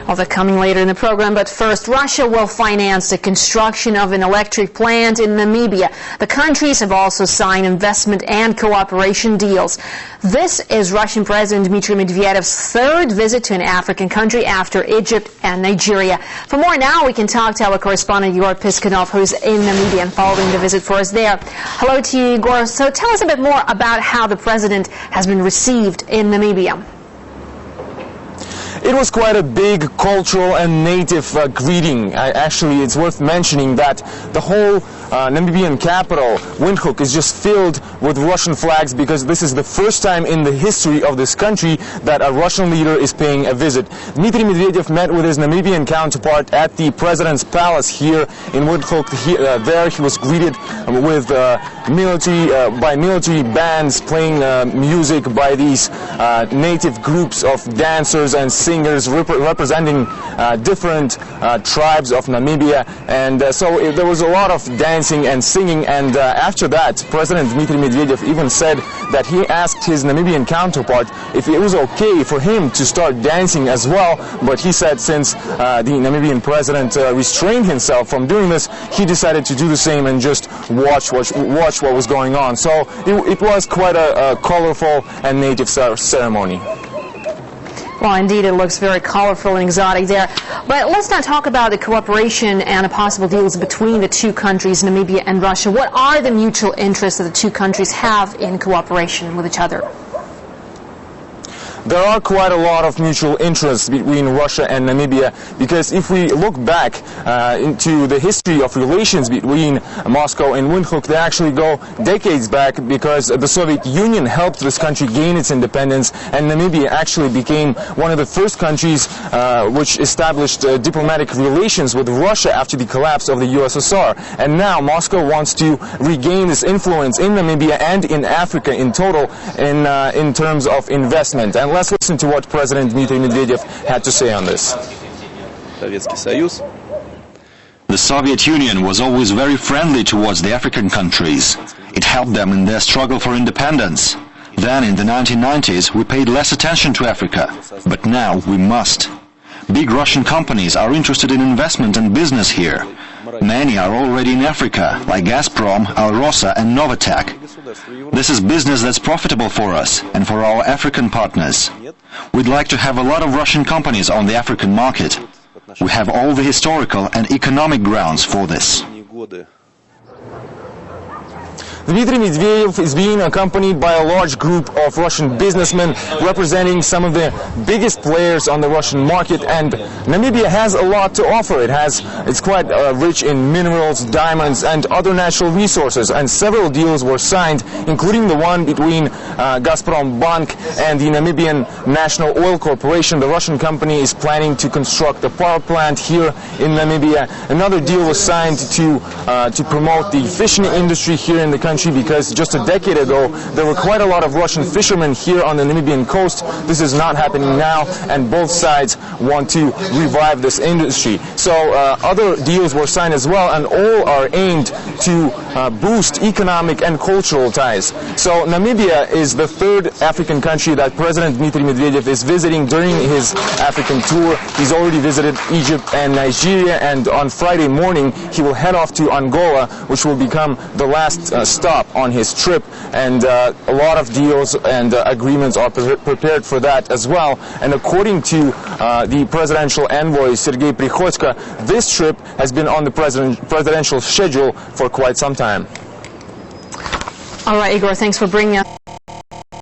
Well, they're coming later in the program, but first, Russia will finance the construction of an electric plant in Namibia. The countries have also signed investment and cooperation deals. This is Russian President Dmitry Medvedev's third visit to an African country after Egypt and Nigeria. For more now, we can talk to our correspondent Igor Piskunov, who's in Namibia and following the visit for us there. Hello to you, Igor. So tell us a bit more about how the president has been received in Namibia. It was quite a big cultural and native greeting. Actually, it's worth mentioning that the whole Namibian capital, Windhoek, is just filled with Russian flags because this is the first time in the history of this country that a Russian leader is paying a visit. Dmitry Medvedev met with his Namibian counterpart at the president's palace here in Windhoek. There he was greeted with military bands playing music by these native groups of dancers and singers representing different tribes of Namibia, and so there was a lot of dancing and singing, and after that President Dmitry Medvedev even said that he asked his Namibian counterpart if it was okay for him to start dancing as well, but he said since the Namibian president restrained himself from doing this, he decided to do the same and just watch what was going on. So it was quite a colorful and native ceremony. Well, indeed, it looks very colorful and exotic there. But let's not talk about the cooperation and the possible deals between the two countries, Namibia and Russia. What are the mutual interests that the two countries have in cooperation with each other? There are quite a lot of mutual interests between Russia and Namibia, because if we look back into the history of relations between Moscow and Windhoek, they actually go decades back, because the Soviet Union helped this country gain its independence, and Namibia actually became one of the first countries which established diplomatic relations with Russia after the collapse of the USSR. And now Moscow wants to regain this influence in Namibia and in Africa in total in terms of investment. And let's listen to what President Dmitry Medvedev had to say on this. The Soviet Union was always very friendly towards the African countries. It helped them in their struggle for independence. Then in the 1990s we paid less attention to Africa, but now we must. Big Russian companies are interested in investment and business here. Many are already in Africa, like Gazprom, Alrosa and Novatek. This is business that's profitable for us and for our African partners. We'd like to have a lot of Russian companies on the African market. We have all the historical and economic grounds for this. Dmitry Medvedev is being accompanied by a large group of Russian businessmen representing some of the biggest players on the Russian market, and Namibia has a lot to offer. It's quite rich in minerals, diamonds and other natural resources, and several deals were signed, including the one between Gazprom Bank and the Namibian National Oil Corporation. The Russian company is planning to construct a power plant here in Namibia. Another deal was signed to promote the fishing industry here in the country, because just a decade ago there were quite a lot of Russian fishermen here on the Namibian coast. This is not happening now, and both sides want to revive this industry. So other deals were signed as well, and all are aimed to boost economic and cultural ties. So Namibia is the third African country that President Dmitry Medvedev is visiting during his African tour. He's already visited Egypt and Nigeria, and on Friday morning he will head off to Angola, which will become the last stop on his trip, and a lot of deals and agreements are prepared for that as well. And according to the presidential envoy Sergei Prikhodko, this trip has been on the presidential schedule for quite some time. All right, Igor, thanks for bringing us